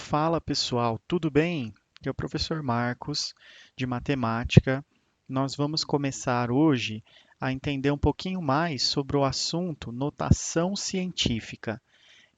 Fala pessoal, tudo bem? Aqui é o professor Marcos, de matemática. Nós vamos começar hoje a entender um pouquinho mais sobre o assunto notação científica.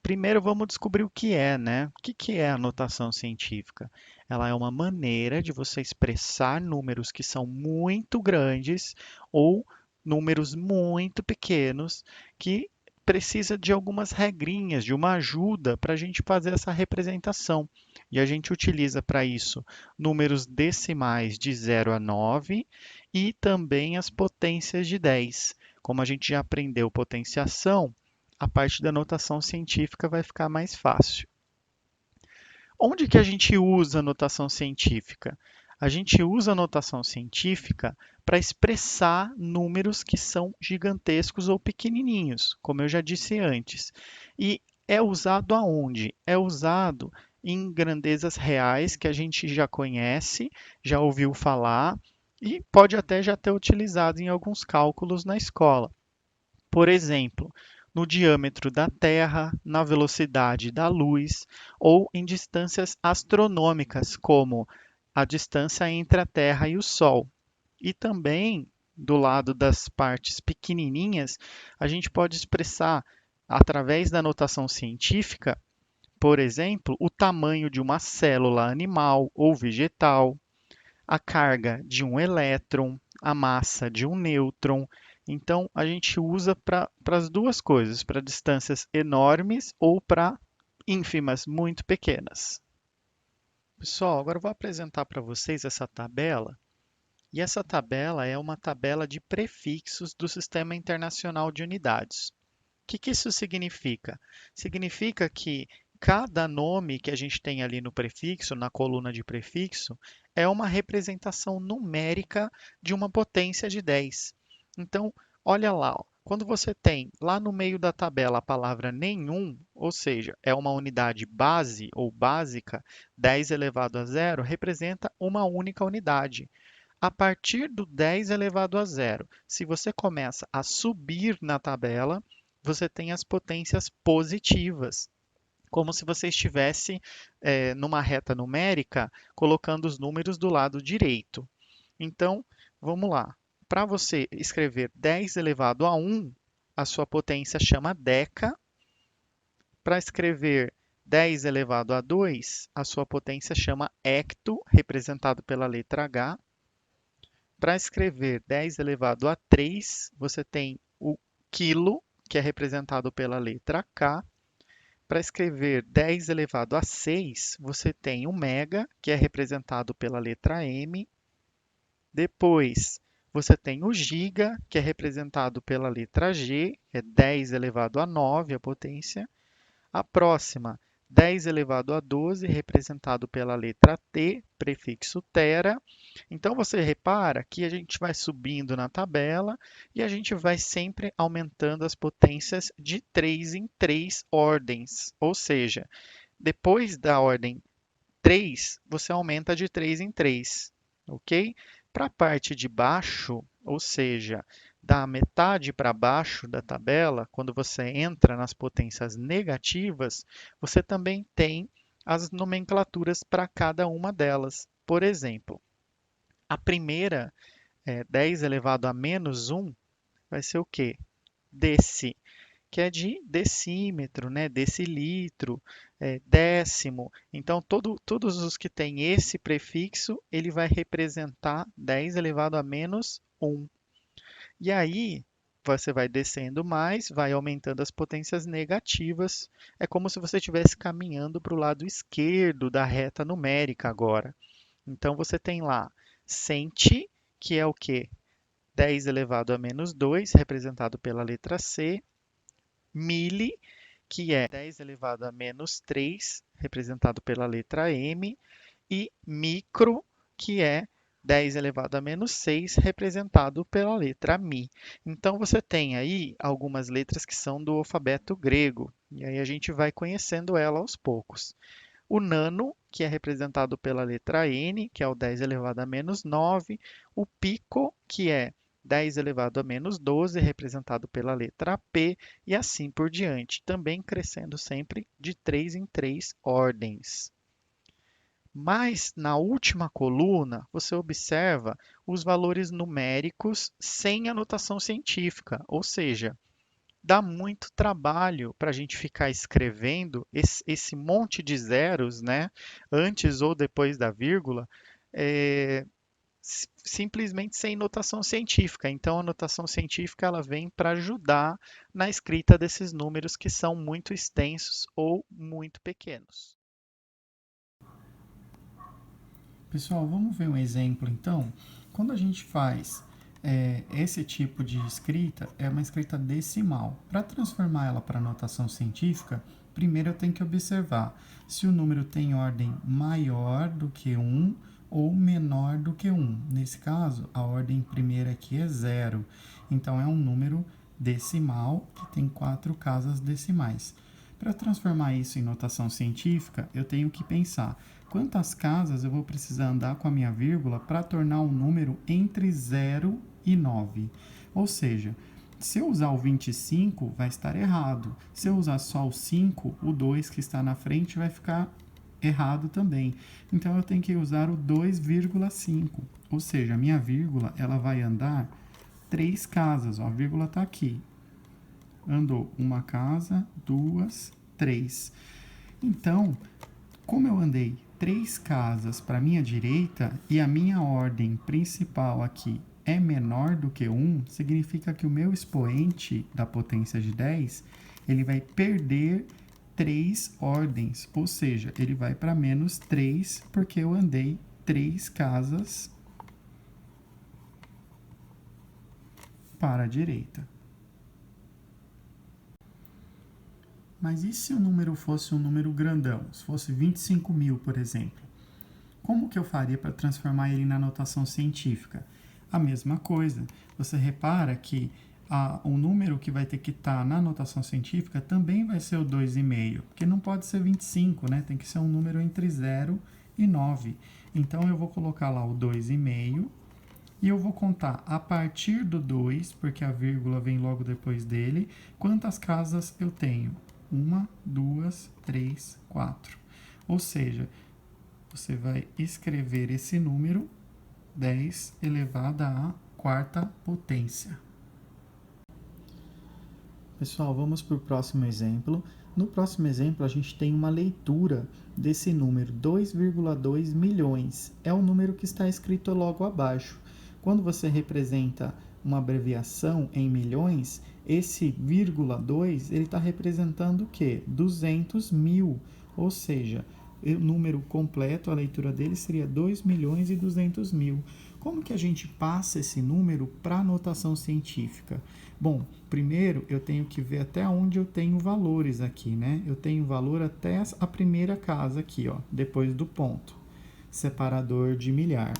Primeiro vamos descobrir o que é, né? O que é a notação científica? Ela é uma maneira de você expressar números que são muito grandes ou números muito pequenos que precisa de algumas regrinhas, de uma ajuda para a gente fazer essa representação. E a gente utiliza para isso números decimais de 0 a 9 e também as potências de 10. Como a gente já aprendeu potenciação, a parte da notação científica vai ficar mais fácil. Onde que a gente usa a notação científica? A gente usa a notação científica para expressar números que são gigantescos ou pequenininhos, como eu já disse antes. E é usado aonde? É usado em grandezas reais que a gente já conhece, já ouviu falar e pode até já ter utilizado em alguns cálculos na escola. Por exemplo, no diâmetro da Terra, na velocidade da luz ou em distâncias astronômicas, como a distância entre a Terra e o Sol. E também, do lado das partes pequenininhas, a gente pode expressar, através da notação científica, por exemplo, o tamanho de uma célula animal ou vegetal, a carga de um elétron, a massa de um nêutron. Então, a gente usa para as duas coisas, para distâncias enormes ou para ínfimas, muito pequenas. Pessoal, agora eu vou apresentar para vocês essa tabela. E essa tabela é uma tabela de prefixos do Sistema Internacional de Unidades. Que isso significa? Significa que cada nome que a gente tem ali no prefixo, na coluna de prefixo, é uma representação numérica de uma potência de 10. Então, olha lá, ó, quando você tem lá no meio da tabela a palavra nenhum, ou seja, é uma unidade base ou básica, 10 elevado a zero representa uma única unidade. A partir do 10 elevado a zero, se você começa a subir na tabela, você tem as potências positivas, como se você estivesse numa reta numérica colocando os números do lado direito. Então, vamos lá. Para você escrever 10 elevado a 1, a sua potência chama deca. Para escrever 10 elevado a 2, a sua potência chama hecto, representado pela letra H. Para escrever 10 elevado a 3, você tem o quilo, que é representado pela letra K. Para escrever 10 elevado a 6, você tem o mega, que é representado pela letra M. Depois, você tem o giga, que é representado pela letra G, é 10 elevado a 9 a potência. A próxima, 10 elevado a 12, representado pela letra T, prefixo tera. Então, você repara que a gente vai subindo na tabela e a gente vai sempre aumentando as potências de 3 em 3 ordens. Ou seja, depois da ordem 3, você aumenta de 3 em 3, ok? Para a parte de baixo, ou seja, da metade para baixo da tabela, quando você entra nas potências negativas, você também tem as nomenclaturas para cada uma delas. Por exemplo, a primeira, 10 elevado a menos 1, vai ser o quê? Desse, que é de decímetro, né? Decilitro, décimo. Então, todos os que têm esse prefixo, ele vai representar 10 elevado a menos 1. E aí, você vai descendo mais, vai aumentando as potências negativas. É como se você estivesse caminhando para o lado esquerdo da reta numérica agora. Então, você tem lá centi, que é o quê? 10 elevado a menos 2, representado pela letra C. Mili, que é 10 elevado a menos 3, representado pela letra M, e micro, que é 10 elevado a menos 6, representado pela letra Mi. Então, você tem aí algumas letras que são do alfabeto grego, e aí a gente vai conhecendo ela aos poucos. O nano, que é representado pela letra N, que é o 10 elevado a menos 9. O pico, que é 10 elevado a menos 12, representado pela letra P, e assim por diante, também crescendo sempre de 3 em 3 ordens. Mas na última coluna, você observa os valores numéricos sem anotação científica, ou seja, dá muito trabalho para a gente ficar escrevendo esse monte de zeros, né, antes ou depois da vírgula, é, simplesmente sem notação científica. Então, a notação científica ela vem para ajudar na escrita desses números que são muito extensos ou muito pequenos. Pessoal, vamos ver um exemplo então? Quando a gente faz esse tipo de escrita, é uma escrita decimal. Para transformar ela para notação científica, primeiro eu tenho que observar se o número tem ordem maior do que 1 ou menor do que 1. Nesse caso, a ordem primeira aqui é 0. Então, é um número decimal que tem 4 casas decimais. Para transformar isso em notação científica, eu tenho que pensar quantas casas eu vou precisar andar com a minha vírgula para tornar um número entre 0 e 9. Ou seja, se eu usar o 25, vai estar errado. Se eu usar só o 5, o 2 que está na frente vai ficar errado também. Então eu tenho que usar o 2,5. Ou seja, a minha vírgula ela vai andar 3 casas. Ó, a vírgula está aqui. Andou uma casa, duas, três. Então, como eu andei 3 casas para a minha direita e a minha ordem principal aqui é menor do que 1, significa que o meu expoente da potência de 10 ele vai perder 3 ordens, ou seja, ele vai para menos 3 porque eu andei 3 casas para a direita. Mas e se o número fosse um número grandão? Se fosse 25.000, por exemplo? Como que eu faria para transformar ele na notação científica? A mesma coisa. Você repara que o número que vai ter que estar na notação científica também vai ser o 2,5, porque não pode ser 25, né? Tem que ser um número entre 0 e 9. Então, eu vou colocar lá o 2,5 e eu vou contar a partir do 2, porque a vírgula vem logo depois dele, quantas casas eu tenho. 1, 2, 3, 4. Ou seja, você vai escrever esse número 10 elevado à quarta potência. Pessoal, vamos para o próximo exemplo. No próximo exemplo, a gente tem uma leitura desse número, 2,2 milhões. É o número que está escrito logo abaixo. Quando você representa uma abreviação em milhões, esse vírgula 2 ele está representando o quê? 200 mil, ou seja, o número completo, a leitura dele seria 2 milhões e 200 mil. Como que a gente passa esse número para a notação científica? Bom, primeiro eu tenho que ver até onde eu tenho valores aqui, né? Eu tenho valor até a primeira casa aqui, ó, depois do ponto, separador de milhar.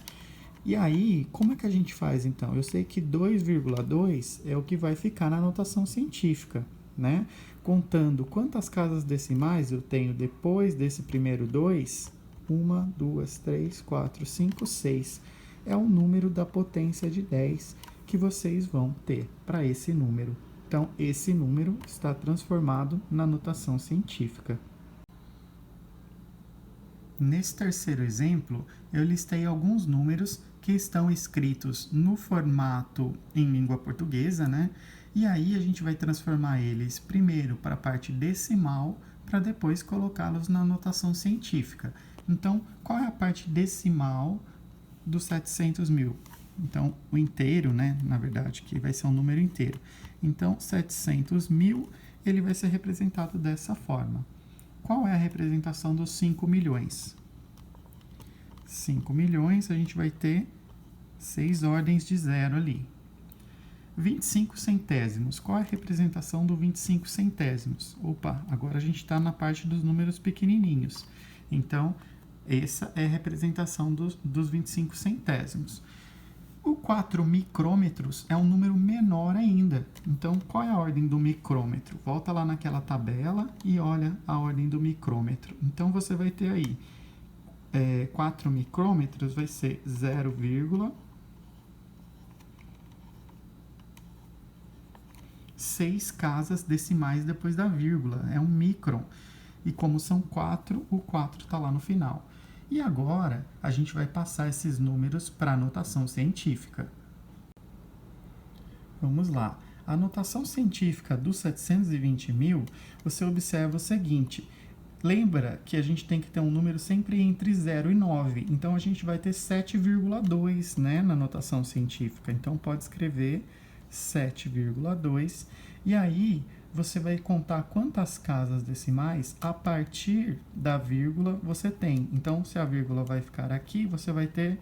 E aí, como é que a gente faz então? Eu sei que 2,2 é o que vai ficar na notação científica, né? Contando quantas casas decimais eu tenho depois desse primeiro 2, 1, 2, 3, 4, 5, 6. É o número da potência de 10 que vocês vão ter para esse número. Então, esse número está transformado na notação científica. Nesse terceiro exemplo, eu listei alguns números que estão escritos no formato em língua portuguesa, né? E aí a gente vai transformar eles primeiro para a parte decimal, para depois colocá-los na notação científica. Então, qual é a parte decimal dos 700 mil? Então, o inteiro, né? Na verdade, que vai ser um número inteiro. Então, 700 mil, ele vai ser representado dessa forma. Qual é a representação dos 5 milhões? 5 milhões, a gente vai ter 6 ordens de zero ali. 25 centésimos. Qual é a representação do 25 centésimos? Opa, agora a gente está na parte dos números pequenininhos. Então, essa é a representação dos 25 centésimos. O 4 micrômetros é um número menor ainda. Então, qual é a ordem do micrômetro? Volta lá naquela tabela e olha a ordem do micrômetro. Então, você vai ter aí 4 micrômetros, vai ser 0,6 casas decimais depois da vírgula. É um micron. E como são 4, o 4 está lá no final. E agora, a gente vai passar esses números para a notação científica. Vamos lá. A notação científica dos 720 mil, você observa o seguinte. Lembra que a gente tem que ter um número sempre entre 0 e 9. Então, a gente vai ter 7,2, né, na notação científica. Então, pode escrever 7,2. E aí, você vai contar quantas casas decimais a partir da vírgula você tem. Então, se a vírgula vai ficar aqui, você vai ter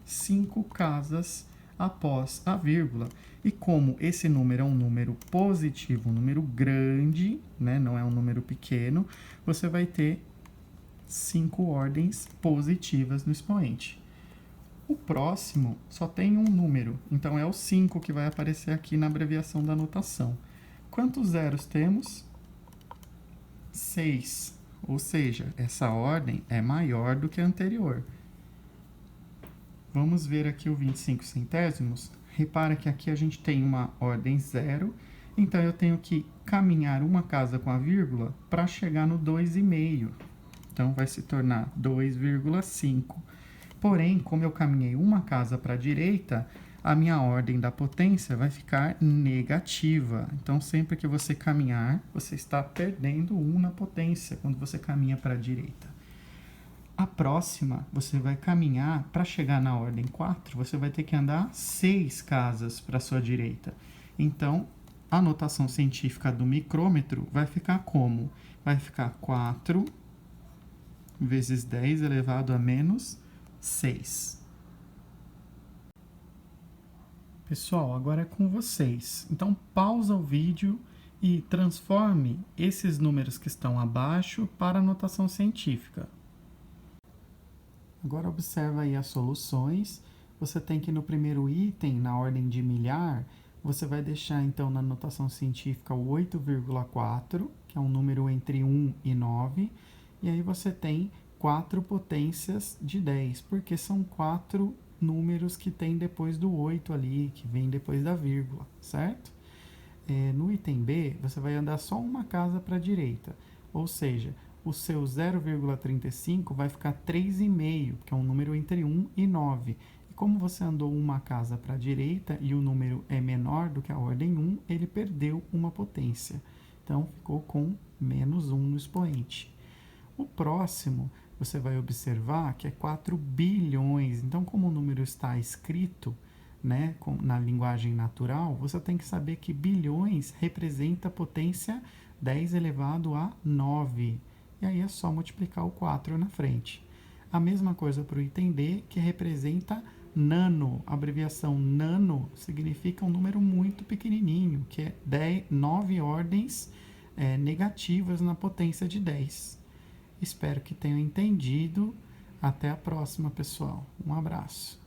5 casas após a vírgula. E como esse número é um número positivo, um número grande, né, não é um número pequeno, você vai ter 5 ordens positivas no expoente. O próximo só tem um número, então é o 5 que vai aparecer aqui na abreviação da notação. Quantos zeros temos? 6. Ou seja, essa ordem é maior do que a anterior. Vamos ver aqui o 25 centésimos. Repara que aqui a gente tem uma ordem 0, então eu tenho que caminhar uma casa com a vírgula para chegar no 2,5. Então, vai se tornar 2,5. Porém, como eu caminhei uma casa para a direita, a minha ordem da potência vai ficar negativa. Então, sempre que você caminhar, você está perdendo 1 na potência quando você caminha para a direita. A próxima, você vai caminhar, para chegar na ordem 4, você vai ter que andar 6 casas para a sua direita. Então, a notação científica do micrômetro vai ficar como? Vai ficar 4 vezes 10 elevado a menos 6. Pessoal, agora é com vocês. Então, pausa o vídeo e transforme esses números que estão abaixo para a notação científica. Agora observa aí as soluções. Você tem que no primeiro item, na ordem de milhar, você vai deixar então na notação científica o 8,4, que é um número entre 1 e 9. E aí você tem 4 potências de 10, porque são 4 números que tem depois do 8 ali, que vem depois da vírgula, certo? No item B, você vai andar só uma casa para a direita, ou seja, o seu 0,35 vai ficar 3,5, que é um número entre 1 e 9. E como você andou uma casa para a direita e o número é menor do que a ordem 1, ele perdeu uma potência. Então, ficou com menos 1 no expoente. O próximo, você vai observar que é 4 bilhões. Então, como o número está escrito, né, na linguagem natural, você tem que saber que bilhões representa a potência 10 elevado a 9. E aí é só multiplicar o 4 na frente. A mesma coisa para o item D, que representa nano. A abreviação nano significa um número muito pequenininho, que é 9 ordens negativas na potência de 10. Espero que tenham entendido. Até a próxima, pessoal. Um abraço.